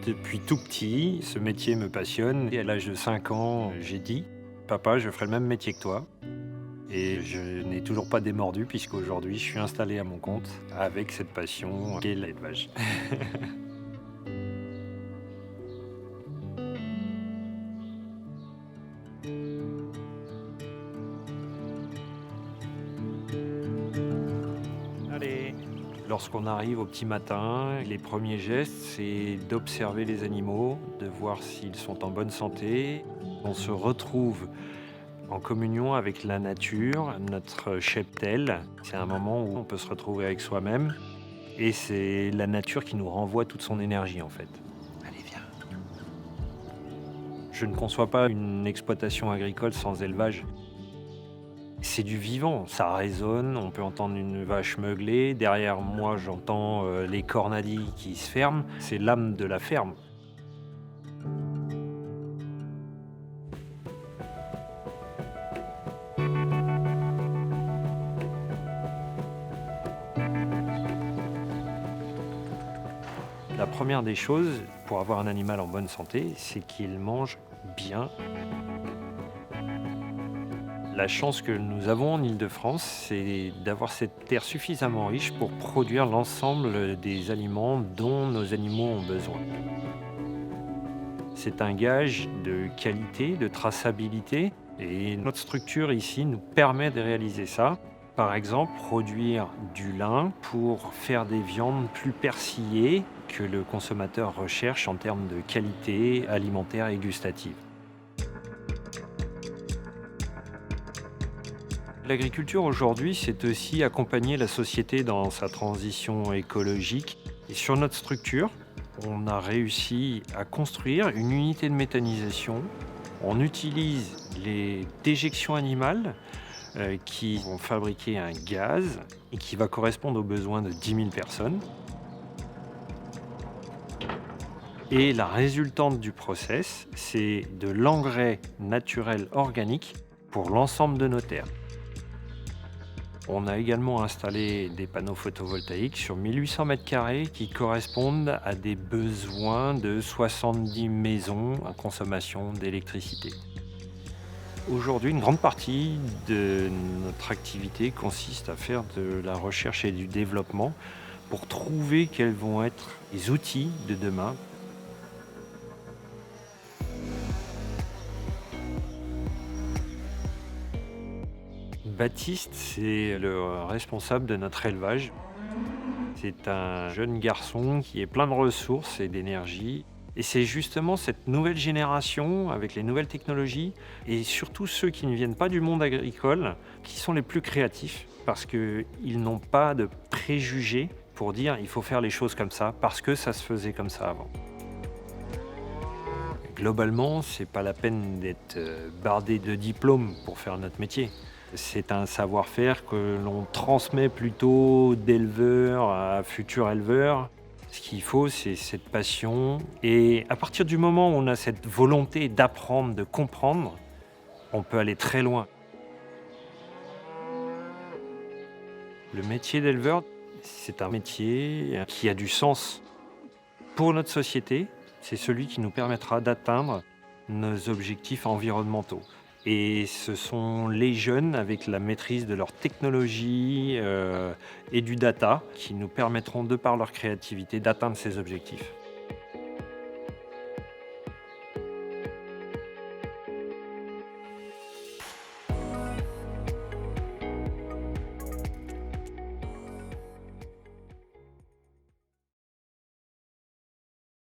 Depuis tout petit, ce métier me passionne et à l'âge de 5 ans, j'ai dit: «Papa, je ferai le même métier que toi» et je n'ai toujours pas démordu puisqu'aujourd'hui je suis installé à mon compte avec cette passion qu'est l'élevage. Allez! Lorsqu'on arrive au petit matin, les premiers gestes, c'est d'observer les animaux, de voir s'ils sont en bonne santé. On se retrouve en communion avec la nature, notre cheptel. C'est un moment où on peut se retrouver avec soi-même et c'est la nature qui nous renvoie toute son énergie en fait. Allez, viens. Je ne conçois pas une exploitation agricole sans élevage. C'est du vivant, ça résonne, on peut entendre une vache meugler, derrière moi j'entends les cornadis qui se ferment, c'est l'âme de la ferme. La première des choses pour avoir un animal en bonne santé, c'est qu'il mange bien. La chance que nous avons en Île-de-France, c'est d'avoir cette terre suffisamment riche pour produire l'ensemble des aliments dont nos animaux ont besoin. C'est un gage de qualité, de traçabilité et notre structure ici nous permet de réaliser ça. Par exemple, produire du lin pour faire des viandes plus persillées que le consommateur recherche en termes de qualité alimentaire et gustative. L'agriculture aujourd'hui, c'est aussi accompagner la société dans sa transition écologique. Et sur notre structure, on a réussi à construire une unité de méthanisation. On utilise les déjections animales qui vont fabriquer un gaz et qui va correspondre aux besoins de 10 000 personnes. Et la résultante du process, c'est de l'engrais naturel organique pour l'ensemble de nos terres. On a également installé des panneaux photovoltaïques sur 1800 mètres carrés qui correspondent à des besoins de 70 maisons à consommation d'électricité. Aujourd'hui, une grande partie de notre activité consiste à faire de la recherche et du développement pour trouver quels vont être les outils de demain. Baptiste, c'est le responsable de notre élevage. C'est un jeune garçon qui est plein de ressources et d'énergie. Et c'est justement cette nouvelle génération avec les nouvelles technologies et surtout ceux qui ne viennent pas du monde agricole qui sont les plus créatifs parce qu'ils n'ont pas de préjugés pour dire il faut faire les choses comme ça parce que ça se faisait comme ça avant. Globalement, c'est pas la peine d'être bardé de diplômes pour faire notre métier. C'est un savoir-faire que l'on transmet plutôt d'éleveur à futur éleveur. Ce qu'il faut, c'est cette passion. Et à partir du moment où on a cette volonté d'apprendre, de comprendre, on peut aller très loin. Le métier d'éleveur, c'est un métier qui a du sens pour notre société. C'est celui qui nous permettra d'atteindre nos objectifs environnementaux. Et ce sont les jeunes, avec la maîtrise de leur technologie et du data, qui nous permettront, de par leur créativité, d'atteindre ces objectifs.